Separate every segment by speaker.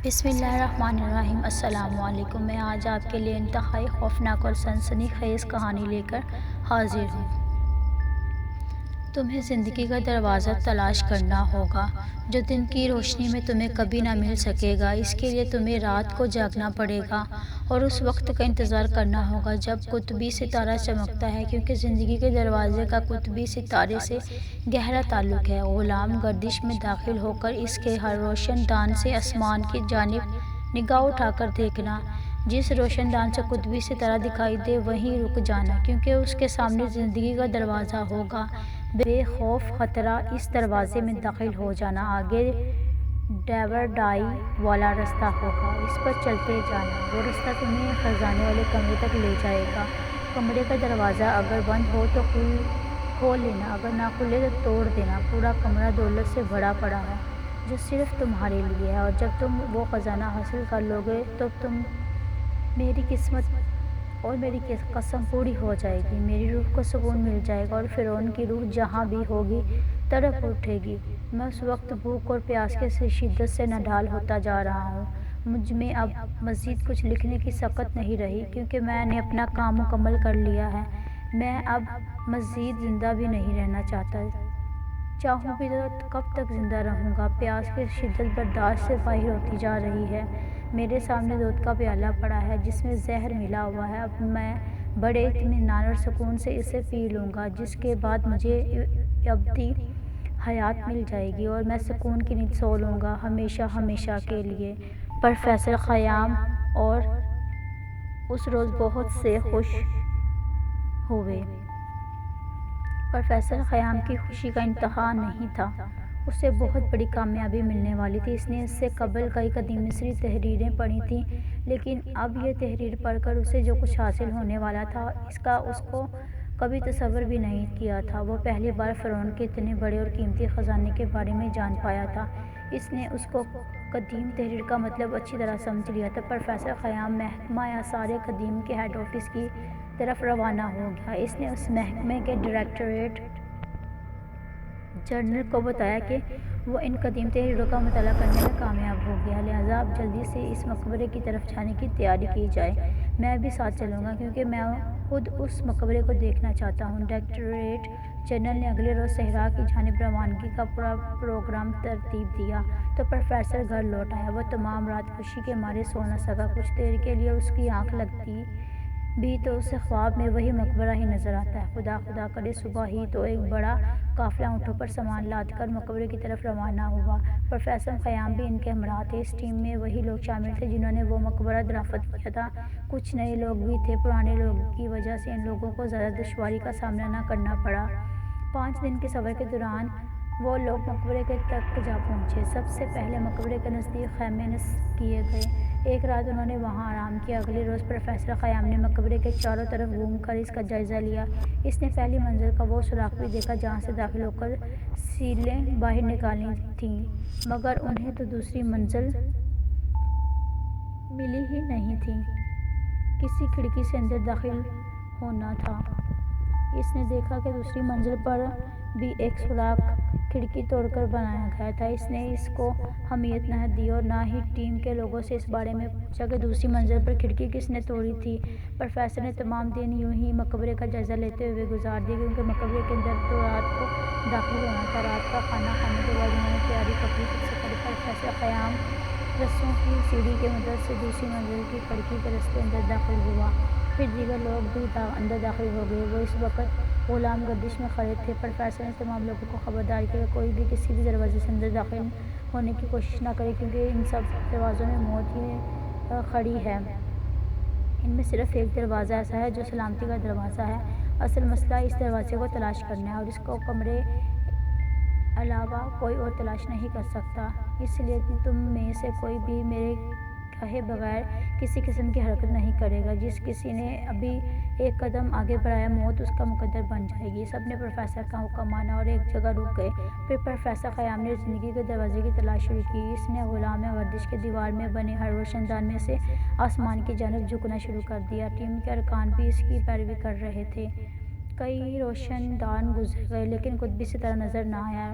Speaker 1: بسم اللہ الرحمن الرحیم۔ السلام علیکم۔ میں آج آپ کے لیے انتہائی خوفناک اور سنسنی خیز کہانی لے کر حاضر ہوں۔ تمہیں زندگی کا دروازہ تلاش کرنا ہوگا جو دن کی روشنی میں تمہیں کبھی نہ مل سکے گا۔ اس کے لیے تمہیں رات کو جاگنا پڑے گا اور اس وقت کا انتظار کرنا ہوگا جب قطبی ستارہ چمکتا ہے، کیونکہ زندگی کے دروازے کا قطبی ستارے سے گہرا تعلق ہے۔ غلام، گردش میں داخل ہو کر اس کے ہر روشن دان سے آسمان کی جانب نگاہ اٹھا کر دیکھنا۔ جس روشن دان سے قطبی ستارہ دکھائی دے وہیں رک جانا، کیونکہ اس کے سامنے زندگی کا دروازہ ہوگا۔ بے خوف خطرہ اس دروازے میں داخل ہو جانا۔ آگے ڈیوڈائی والا رستہ ہوگا، اس پر چلتے جانا۔ وہ رستہ تمہیں خزانے والے کمرے تک لے جائے گا۔ کمرے کا دروازہ اگر بند ہو تو کھول لینا، اگر نہ کھلے تو توڑ دینا۔ پورا کمرہ دولت سے بھرا پڑا ہے جو صرف تمہارے لیے ہے، اور جب تم وہ خزانہ حاصل کر لو گے تو میری قسمت اور میری قسم پوری ہو جائے گی۔ میری روح کو سکون مل جائے گا اور فرعون کی روح جہاں بھی ہوگی تڑپ اٹھے گی۔ میں اس وقت بھوک اور پیاس کی شدت سے نڈال ہوتا جا رہا ہوں۔ مجھ میں اب مزید کچھ لکھنے کی سخت نہیں رہی، کیونکہ میں نے اپنا کام مکمل کر لیا ہے۔ میں اب مزید زندہ بھی نہیں رہنا چاہتا۔ چاہوں بھی تو کب تک زندہ رہوں گا؟ پیاس کی شدت برداشت سے باہر ہوتی جا رہی ہے۔ میرے سامنے دودھ کا پیالہ پڑا ہے جس میں زہر ملا ہوا ہے۔ اب میں بڑے اطمینان اور سکون سے اسے پی لوں گا، جس کے بعد مجھے ابدی حیات مل جائے گی اور میں سکون کی نیند سو لوں گا، ہمیشہ ہمیشہ کے لیے۔ پروفیسر خیام اور اس روز بہت سے خوش ہوئے۔ پروفیسر خیام کی خوشی کا انتہا نہیں تھا۔ اسے بہت بڑی کامیابی ملنے والی تھی۔ اس نے اس سے قبل کئی قدیم مصری تحریریں پڑھی تھیں، لیکن اب یہ تحریر پڑھ کر اسے جو کچھ حاصل ہونے والا تھا اس کا اس کو کبھی تصور بھی نہیں کیا تھا۔ وہ پہلی بار فرعون کے اتنے بڑے اور قیمتی خزانے کے بارے میں جان پایا تھا۔ اس نے اس کو قدیم تحریر کا مطلب اچھی طرح سمجھ لیا تھا۔ پروفیسر خیام محکمہ آثار قدیم کے ہیڈ آفس کی طرف روانہ ہو گیا۔ اس نے اس محکمے کے ڈائریکٹر جنرل کو بتایا کہ وہ ان قدیم تحریروں کا مطالعہ کرنے میں کامیاب ہو گیا، لہٰذا اب جلدی سے اس مقبرے کی طرف جانے کی تیاری کی جائے۔ میں بھی ساتھ چلوں گا، کیونکہ میں خود اس مقبرے کو دیکھنا چاہتا ہوں۔ ڈائریکٹر جنرل نے اگلے روز صحرا کی جانب روانگی کا پورا پروگرام ترتیب دیا تو پروفیسر گھر لوٹ آیا۔ وہ تمام رات خوشی کے مارے سو نہ سکا۔ کچھ دیر کے لیے اس کی آنکھ لگتی بھی تو اسے خواب میں وہی مقبرہ ہی نظر آتا ہے۔ خدا کرے صبح ہی تو ایک بڑا قافلہ اونٹوں پر سامان لاد کر مقبرے کی طرف روانہ ہوا۔ پروفیسر خیام بھی ان کے ہمراہ تھے۔ اس ٹیم میں وہی لوگ شامل تھے جنہوں نے وہ مقبرہ دریافت کیا تھا۔ کچھ نئے لوگ بھی تھے۔ پرانے لوگوں کی وجہ سے ان لوگوں کو زیادہ دشواری کا سامنا نہ کرنا پڑا۔ 5 دن کے سفر کے دوران وہ لوگ مقبرے کے تک جا پہنچے۔ سب سے پہلے مقبرے کے نزدیک خیمے نصب کیے گئے۔ ایک رات انہوں نے وہاں آرام کیا۔ اگلے روز پروفیسر خیام نے مقبرے کے چاروں طرف گھوم کر اس کا جائزہ لیا۔ اس نے پہلی منزل کا وہ سوراخ بھی دیکھا جہاں سے داخل ہو کر سیلیں باہر نکالنی تھیں، مگر انہیں تو دوسری منزل ملی ہی نہیں تھی۔ کسی کھڑکی سے اندر داخل ہونا تھا۔ اس نے دیکھا کہ دوسری منزل پر بھی ایک سوراخ کھڑکی توڑ کر بنایا گیا تھا۔ اس نے اس کو اہمیت نہ دی اور نہ ہی ٹیم کے لوگوں سے اس بارے میں پوچھا کہ دوسری منزل پر کھڑکی کس نے توڑی تھی۔ پروفیسر نے تمام دن یوں ہی مقبرے کا جائزہ لیتے ہوئے گزار دیا، کیونکہ مقبرے کے اندر تو رات کو داخل ہونا تھا۔ رات کا کھانا کھانے کے بعد انہوں نے تیاری کر لی۔ سب سے پہلے پروفیسر خیام رسوں کی سیڑھی کی مدد سے دوسری منزل کی کھڑکی کے راستے اندر داخل ہوا۔ پھر دیگر لوگ بھی اندر داخل ہو گئے۔ وہ اس وقت غلام گردش میں کھڑے تھے۔ پروفیسر نے تمام لوگوں کو خبردار کیا کہ کوئی بھی کسی بھی دروازے سے اندر داخل ہونے کی کوشش نہ کرے، کیونکہ ان سب دروازوں میں موت ہی کھڑی ہے۔ ان میں صرف ایک دروازہ ایسا ہے جو سلامتی کا دروازہ ہے۔ اصل مسئلہ اس دروازے کو تلاش کرنا ہے، اور اس کو کمرے علاوہ کوئی اور تلاش نہیں کر سکتا۔ اس لیے تم میں سے کوئی بھی میرے کہے بغیر کسی قسم کی حرکت نہیں کرے گا۔ جس کسی نے ابھی ایک قدم آگے بڑھایا موت اس کا مقدر بن جائے گی۔ سب نے پروفیسر کا حکم مانا اور ایک جگہ رک گئے۔ پھر پروفیسر خیام نے زندگی کے دروازے کی تلاش شروع کی۔ اس نے غلام گردش کے دیوار میں بنے ہر روشن دان میں سے آسمان کی جانب جھکنا شروع کر دیا۔ ٹیم کے ارکان بھی اس کی پیروی کر رہے تھے۔ کئی روشن دان گزر گئے، لیکن قطبی ستارہ نظر نہ آیا۔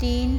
Speaker 1: 3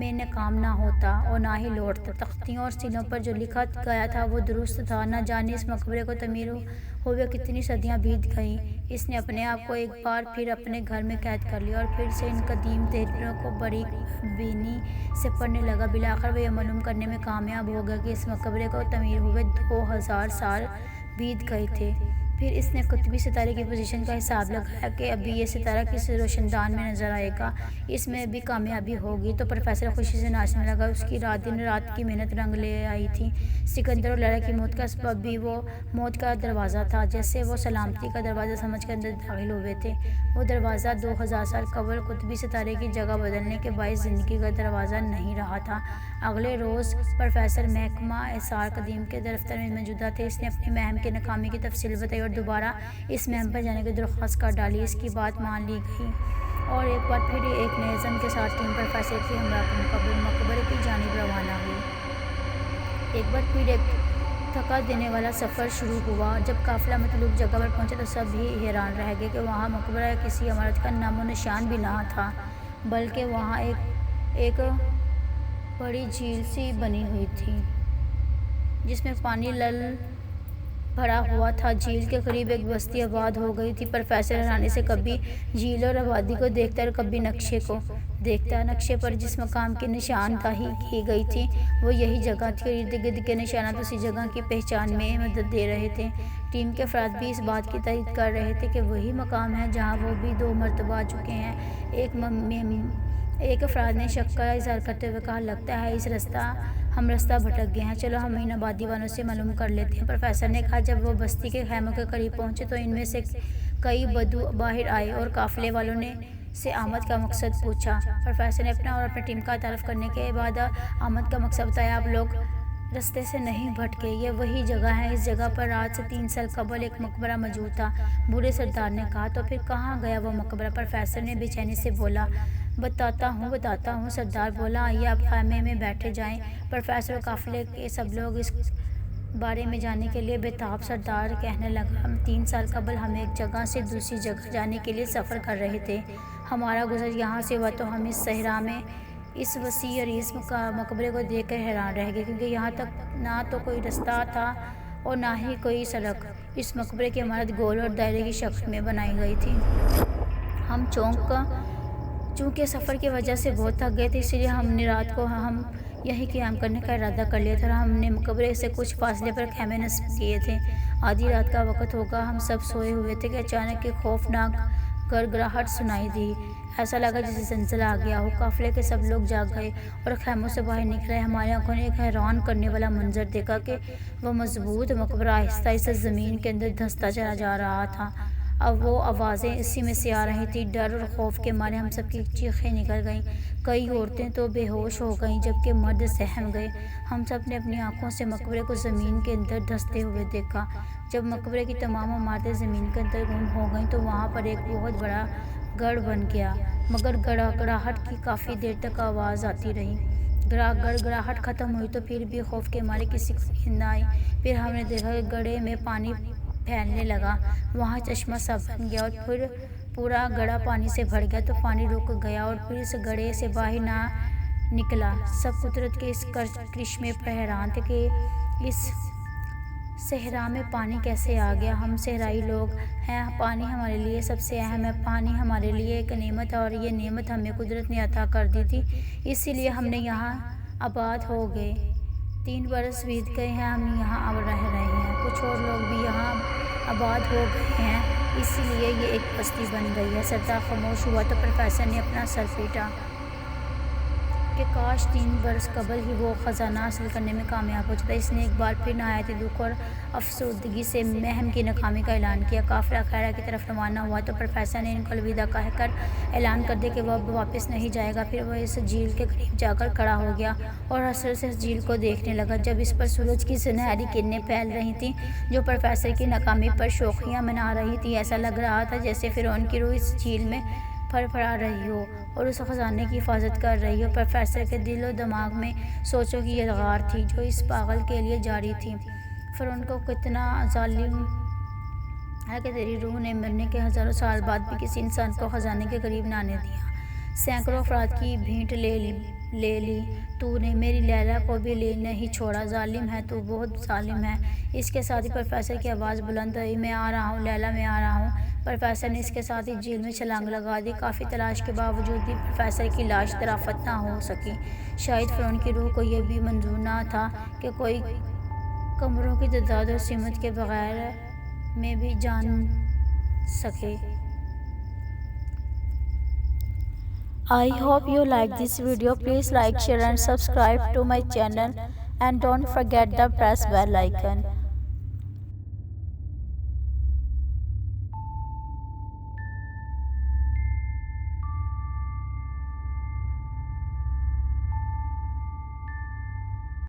Speaker 1: میں ناکام نہ ہوتا اور نہ ہی لوٹتا۔ تختیوں اور سلوں پر جو لکھا گیا تھا وہ درست تھا۔ نہ جانے اس مقبرے کو تعمیر ہوئے کتنی صدیاں بیت گئیں۔ اس نے اپنے آپ کو ایک بار پھر اپنے گھر میں قید کر لیا اور پھر سے ان قدیم تحریروں کو باریک بینی سے پڑھنے لگا۔ بالآخر وہ یہ معلوم کرنے میں کامیاب ہو گیا کہ اس مقبرے کو تعمیر ہوئے 2000 سال بیت گئے تھے۔ پھر اس نے قطبی ستارے کی پوزیشن کا حساب لگایا کہ ابھی یہ ستارہ کس روشندان میں نظر آئے گا، اس میں بھی کامیابی ہوگی تو پروفیسر خوشی سے ناچنے لگا۔ اس کی دن رات کی محنت رنگ لے آئی تھی۔ سکندر اور لیلا کی موت کا سبب بھی وہ موت کا دروازہ تھا، جسے وہ سلامتی کا دروازہ سمجھ کر اندر داخل ہوئے تھے۔ وہ دروازہ 2000 سال قبل قطبی ستارے کی جگہ بدلنے کے باعث زندگی کا دروازہ نہیں رہا تھا۔ اگلے روز پروفیسر محکمہ آثار قدیم کے دفتر میں موجود تھے۔ اس نے اپنی مہم کی ناکامی کی تفصیل بتائی اور دوبارہ اس مہم پر جانے کی درخواست کر ڈالی۔ اس کی بات مان لی گئی اور ایک بار پھر ایک نئے عزم کے ساتھ ٹیم پروفیسر کے ہمراہ مقبرے کی جانب روانہ ہوئی۔ ایک بار پھر ایک تھکا دینے والا سفر شروع ہوا۔ جب قافلہ مطلوب جگہ پر پہنچا تو سب ہی حیران رہ گئے کہ وہاں مقبرہ کسی عمارت کا نام و نشان بھی نہ تھا، بلکہ وہاں ایک بڑی جھیل سی بنی ہوئی تھی جس میں پانی لل بھرا ہوا تھا۔ جھیل کے قریب ایک بستی آباد ہو گئی تھی۔ پروفیسر حیرانی سے کبھی جھیل اور آبادی کو دیکھتا اور کبھی نقشے کو دیکھتا۔ نقشے پر جس مقام کی نشاندہی کی گئی تھی وہ یہی جگہ تھی اور ارد گرد کے نشانات اسی جگہ کی پہچان میں مدد دے رہے تھے۔ ٹیم کے افراد بھی اس بات کی تائید کر رہے تھے کہ وہی مقام ہے جہاں وہ بھی 2 مرتبہ آ چکے ہیں۔ ایک افراد نے شک کا اظہار کرتے ہوئے کہا، لگتا ہے ہم رستہ بھٹک گئے ہیں، چلو ہم ان آبادی والوں سے معلوم کر لیتے ہیں۔ پروفیسر نے کہا۔ جب وہ بستی کے خیموں کے قریب پہنچے تو ان میں سے کئی بدو باہر آئے اور قافلے والوں نے سے آمد کا مقصد پوچھا۔ پروفیسر نے اپنا اور اپنی ٹیم کا تعارف کرنے کے بعد آمد کا مقصد بتایا۔ آپ لوگ رستے سے نہیں بھٹکے، یہ وہی جگہ ہے۔ اس جگہ پر آج سے 3 سال قبل ایک مقبرہ موجود تھا، بوڑھے سردار نے کہا۔ تو پھر کہاں گیا وہ مقبرہ؟ پروفیسر نے بے چینی سے بولا۔ بتاتا ہوں، سردار بولا۔ آئیے آپ خیمے میں بیٹھ جائیں۔ پروفیسر اور قافلے کے سب لوگ اس بارے میں جاننے کے لیے بےتاب۔ سردار کہنے لگا، 3 سال قبل ہم ایک جگہ سے دوسری جگہ جانے کے لیے سفر کر رہے تھے۔ ہمارا گزر یہاں سے ہوا تو ہم اس صحرا میں اس وسیع اور اس مقبرے کو دیکھ کر حیران رہ گئے، کیونکہ یہاں تک نہ تو کوئی رستہ تھا اور نہ ہی کوئی سڑک۔ اس مقبرے کی عمارت گول اور دائرے کی شکل میں بنائی گئی تھی۔ ہم چونکہ سفر کی وجہ سے بہت تھک گئے تھے، اس لیے ہم نے رات کو یہیں قیام کرنے کا ارادہ کر لیا تھا اور ہم نے مقبرے سے کچھ فاصلے پر خیمے نصب کیے تھے۔ آدھی رات کا وقت ہوگا، ہم سب سوئے ہوئے تھے کہ اچانک ایک خوفناک گڑگڑاہٹ سنائی دی۔ ایسا لگا جیسے زلزلہ آ گیا ہو۔ قافلے کے سب لوگ جاگ گئے اور خیموں سے باہر نکلے۔ ہماری آنکھوں نے ایک حیران کرنے والا منظر دیکھا کہ وہ مضبوط مقبرہ آہستہ آہستہ زمین کے اندر دھنستا چلا جا رہا تھا۔ اب وہ آوازیں اسی میں سے آ رہی تھیں۔ ڈر اور خوف کے مارے ہم سب کی چیخیں نکل گئیں۔ کئی عورتیں تو بے ہوش ہو گئیں جبکہ مرد سہم گئے۔ ہم سب نے اپنی آنکھوں سے مقبرے کو زمین کے اندر دھنستے ہوئے دیکھا۔ جب مقبرے کی تمام عمارتیں زمین کے اندر گم ہو گئیں تو وہاں پر ایک بہت بڑا گڑھ بن گیا، مگر گڑگڑاہٹ کی کافی دیر تک آواز آتی رہی۔ گڑگڑاہٹ ختم ہوئی تو پھر بھی خوف کے مارے کسی کو نیند نہ آئی۔ پھر ہم نے دیکھا کہ گڑھے میں پانی پھیلنے لگا، وہاں چشمہ سا بن گیا اور پھر پورا گڑھا پانی سے بھر گیا تو پانی رک گیا اور پھر اس گڑھے سے باہر نہ نکلا۔ سب قدرت کے اس کرشمے پر حیران تھے کہ اس صحرا میں پانی کیسے آ گیا۔ ہم صحرائی لوگ ہیں، پانی ہمارے لیے سب سے اہم ہے۔ پانی ہمارے لیے ایک نعمت ہے اور یہ نعمت ہمیں قدرت نے عطا کر دی تھی، اسی لیے ہم نے یہاں آباد ہو گئے۔ 3 برس بیت گئے ہیں، ہم یہاں اب رہ رہے ہیں۔ کچھ اور لوگ بھی یہاں آباد ہو گئے ہیں، اسی لیے یہ ایک بستی بن گئی ہے۔ سردار خاموش ہوا تو پروفیسر نے اپنا سر پیٹا کہ کاش 3 برس قبل ہی وہ خزانہ حاصل کرنے میں کامیاب ہو جاتا۔ اس نے ایک بار پھر نہایت دکھ اور افسردگی سے مہم کی ناکامی کا اعلان کیا۔ قافلہ خیبر کی طرف روانہ ہوا تو پروفیسر نے ان کو الوداع کہہ کر اعلان کر دیا کہ وہ اب واپس نہیں جائے گا۔ پھر وہ اس جھیل کے قریب جا کر کھڑا ہو گیا اور حسرت سے اس جھیل کو دیکھنے لگا۔ جب اس پر سورج کی سنہری کرنیں پھیل رہی تھیں جو پروفیسر کی ناکامی پر شوخیاں منا رہی تھیں، ایسا لگ رہا تھا جیسے فرعون کی روح اس جھیل میں پھڑ پھڑا رہی ہو اور اس خزانے کی حفاظت کر رہی ہو۔ پروفیسر کے دل و دماغ میں سوچوں کی یلغار تھی جو اس پاگل کے لیے جاری تھی۔ فرعون کو کتنا ظالم ہے کہ تیری روح نے مرنے کے ہزاروں سال بعد بھی کسی انسان کو خزانے کے قریب نہ آنے دیا۔ سینکڑوں افراد کی بھیڑ لے لے لی، تو نے میری لیلا کو بھی نہیں چھوڑا، ظالم ہے تو، بہت ظالم ہے۔ اس کے ساتھ ہی پروفیسر کی آواز بلند ہوئی، میں آ رہا ہوں لیلا، میں آ رہا ہوں۔ پروفیسر نے اس کے ساتھ ہی جھیل میں چھلانگ لگا دی۔ کافی تلاش کے باوجود بھی پروفیسر کی لاش دریافت نہ ہو سکی۔ شاید فرعون کی روح کو یہ بھی منظور نہ تھا کہ کوئی کمروں کی تعداد اور سمت کے بارے میں بھی جان سکے۔ I hope you like this video. Please like, share and subscribe to my channel and don't forget to press bell icon.